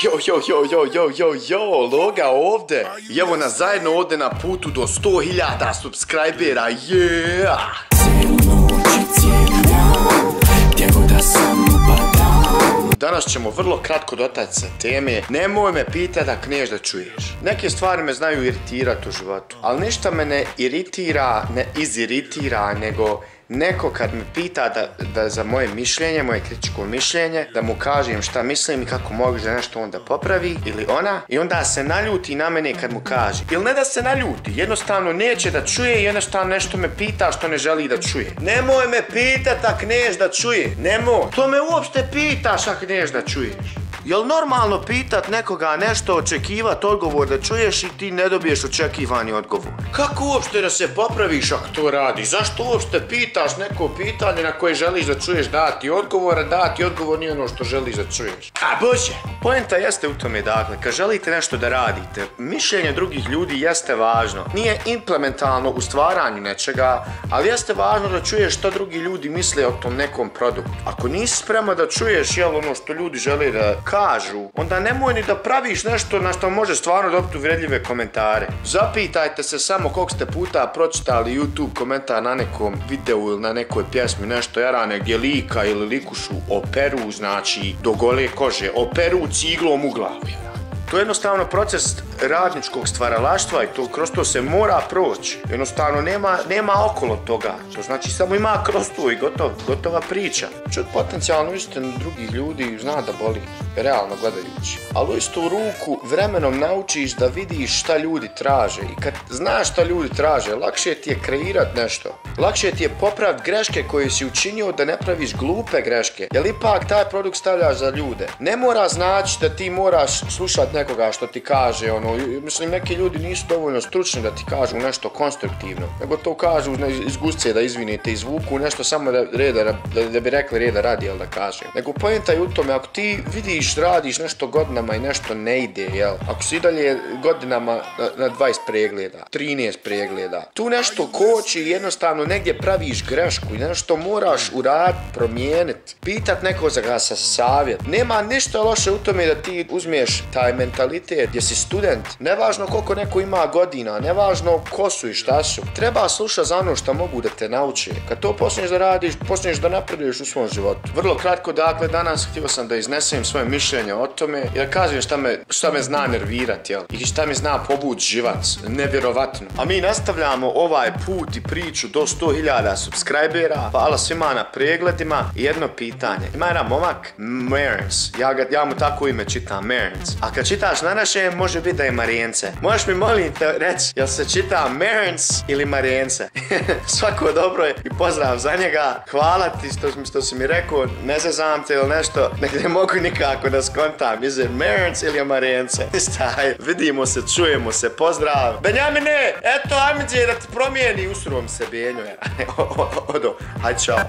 Jo, Loga ovdje. I evo nas zajedno ovdje na putu do 100.000 subscribera, yeah! Danas ćemo vrlo kratko dotaći se teme. Nemoj me pitati ako neš da čuješ. Neke stvari me znaju iritirati u životu, ali ništa me ne iritira, ne iziritira, nego neko kad me pita da za moje mišljenje, moje kritičko mišljenje, da mu kažem šta mislim i kako mogu da nešto onda popravi ili ona, i onda se naljuti na mene kad mu kaže. Ili ne da se naljuti, jednostavno neće da čuje i jednostavno nešto me pita što ne želi da čuje. Nemoj me pitat ak neš da čuje, nemoj. To me uopšte pitaš ak neš da čuješ. Jel normalno pitat nekoga nešto, očekivat odgovor da čuješ i ti ne dobiješ očekivani odgovor? Kako uopšte da se popraviš ako to radiš? Zašto uopšte pitaš neko pitanje na koje želiš da čuješ dati odgovor, a dati odgovor nije ono što želiš da čuješ? A bože! Poenta jeste u tome, dakle, kad želite nešto da radite, mišljenje drugih ljudi jeste važno. Nije implementalno u stvaranju nečega, ali jeste važno da čuješ što drugi ljudi misle o tom nekom produktu. Ako nisi spreman da čuješ ono što ljudi žele da kažu, onda nemoj ni da praviš nešto na što može stvarno dobiti uvredljive komentare. Zapitajte se samo koliko ste puta pročitali YouTube komentar na nekom videu ili na nekoj pjesmi, nešto jarane gdje lika ili likušu operu, znači do gole kože, operu ciglom u glavu. To je jednostavno proces radničkog stvaralaštva i kroz to se mora proći. Jednostavno nema okolo toga. To znači samo ima kroz to i gotova priča. Čut potencijalnu istinu drugih ljudi zna da boli, realno gledajući. Ali u istu ruku vremenom naučiš da vidiš šta ljudi traže. I kad znaš šta ljudi traže, lakše ti je kreirat nešto. Lakše ti je popraviti greške koje si učinio da ne praviš glupe greške. Jer ipak taj produkt stavljaš za ljude. Ne mora znači da ti moraš slušati nekoga što ti kaže, mislim, neki ljudi nisu dovoljno stručni da ti kažu nešto konstruktivno, nego to kažu iz gusce da izvinite, izvuku nešto samo da bi rekli reda radi, jel da kažem. Nego poenta je u tome, ako ti vidiš, radiš nešto godinama i nešto ne ide, jel, ako si i dalje godinama na 20 pregleda, 13 pregleda, tu nešto koči i jednostavno negdje praviš grešku i nešto moraš uraditi, promijeniti, pitat neko za ga sa savjet. Nema ništa loše u tome da ti uzmeš taj mentalitet gdje si student, nevažno koliko neko ima godina, nevažno ko su i šta su, treba slušati za ono što mogu da te nauče. Kad to počneš da radiš, počneš da napreduješ u svom životu. Vrlo kratko, dakle, danas htio sam da iznesem svoje mišljenje o tome i da kažem šta me zna nervirati, jel? I šta me zna pobući živac. Nevjerovatno. A mi nastavljamo ovaj put i priču do 100.000 subscribera. Hvala svima na pregledima. I jedno pitanje. Ima jedan momak, Merens. Ja mu tako ime čitam, Merens. A kad čitaš na našem, može biti da je Marijence. Možeš mi molim te reći, jel se čita Merens ili Marijence? Svako dobro je i pozdrav za njega. Hvala ti što si mi rekao, ne zezam te ili nešto, nek ne mogu nikako da skontam, je Merens ili Marijence. Staj, vidimo se, čujemo se, pozdrav. Benjamine, eto, ajme da ti promijeni, usruvam se, Benjo. Odo, hajde, čao.